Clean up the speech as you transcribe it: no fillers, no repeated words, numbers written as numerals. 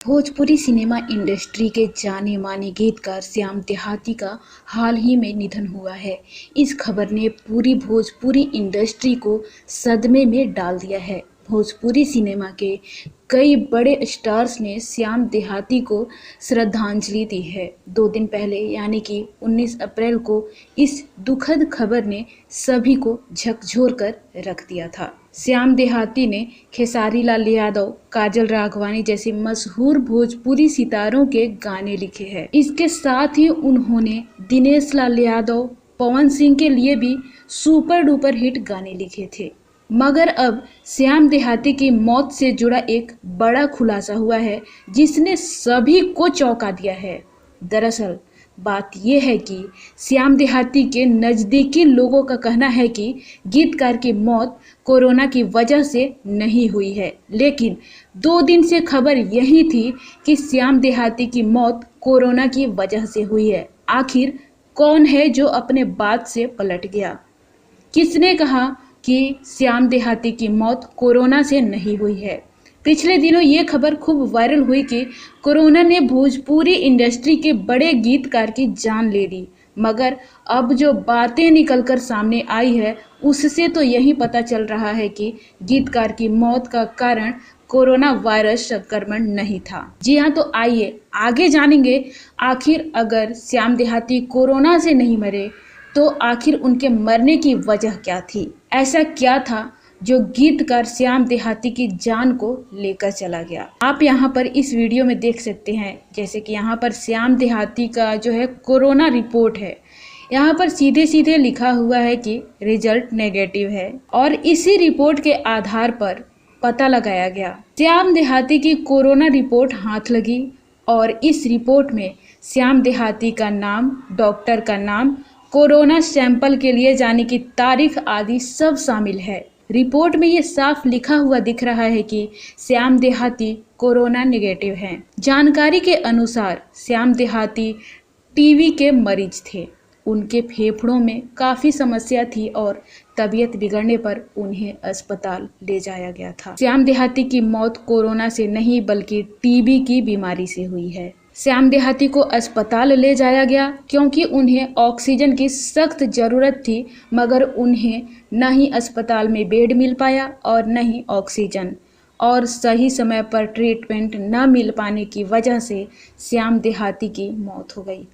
Bhojpuri cinema industry के जाने माने गीतकार श्याम देहाती का हाल ही में निधन हुआ है। इस खबर ने पूरी भोजपुरी इंडस्ट्री को सदमे में डाल दिया है। भोजपुरी सिनेमा के कई बड़े स्टार्स ने श्याम देहाती को श्रद्धांजलि दी है। 2 दिन पहले यानी कि 19 अप्रैल को इस दुखद खबर ने सभी को झकझोर कर रख दिया था। श्याम देहाती ने खेसारी लाल यादव, काजल राघवानी जैसे मशहूर भोजपुरी सितारों के गाने लिखे हैं। इसके साथ ही उन्होंने दिनेश लाल यादव, पवन सिंह के लिए भी सुपर डुपर हिट गाने लिखे थे। मगर अब श्याम देहाती की मौत से जुड़ा एक बड़ा खुलासा हुआ है जिसने सभी को चौंका दिया है। दरअसल बात यह है कि श्याम देहाती के नज़दीकी लोगों का कहना है कि गीतकार की मौत कोरोना की वजह से नहीं हुई है, लेकिन 2 दिन से खबर यही थी कि श्याम देहाती की मौत कोरोना की वजह से हुई है। आखिर कौन है जो अपने बात से पलट गया? किसने कहा कि श्याम देहाती की मौत कोरोना से नहीं हुई है? पिछले दिनों ये खबर खूब वायरल हुई कि कोरोना ने भोजपुरी इंडस्ट्री के बड़े गीतकार की जान ले ली। मगर अब जो बातें निकलकर सामने आई है उससे तो यही पता चल रहा है कि गीतकार की मौत का कारण कोरोना वायरस संक्रमण नहीं था। जी हाँ, तो आइए आगे जानेंगे आखिर अगर श्याम देहाती कोरोना से नहीं मरे तो आखिर उनके मरने की वजह क्या थी? ऐसा क्या था जो गीतकार श्याम देहाती की जान को लेकर चला गया? आप यहाँ पर इस वीडियो में देख सकते हैं, जैसे कि यहाँ पर श्याम देहाती का जो है कोरोना रिपोर्ट है। यहाँ पर सीधे सीधे लिखा हुआ है कि रिजल्ट नेगेटिव है और इसी रिपोर्ट के आधार पर पता लगाया गया। श्याम देहाती की कोरोना रिपोर्ट हाथ लगी और इस रिपोर्ट में श्याम देहाती का नाम, डॉक्टर का नाम, कोरोना सैंपल के लिए जाने की तारीख आदि सब शामिल है। रिपोर्ट में ये साफ लिखा हुआ दिख रहा है कि श्याम देहाती कोरोना नेगेटिव हैं। जानकारी के अनुसार श्याम देहाती टीबी के मरीज थे। उनके फेफड़ों में काफ़ी समस्या थी और तबीयत बिगड़ने पर उन्हें अस्पताल ले जाया गया था। श्याम देहाती की मौत कोरोना से नहीं बल्कि टीबी की बीमारी से हुई है। श्याम देहाती को अस्पताल ले जाया गया क्योंकि उन्हें ऑक्सीजन की सख्त ज़रूरत थी, मगर उन्हें न ही अस्पताल में बेड मिल पाया और न ही ऑक्सीजन, और सही समय पर ट्रीटमेंट न मिल पाने की वजह से श्याम देहाती की मौत हो गई।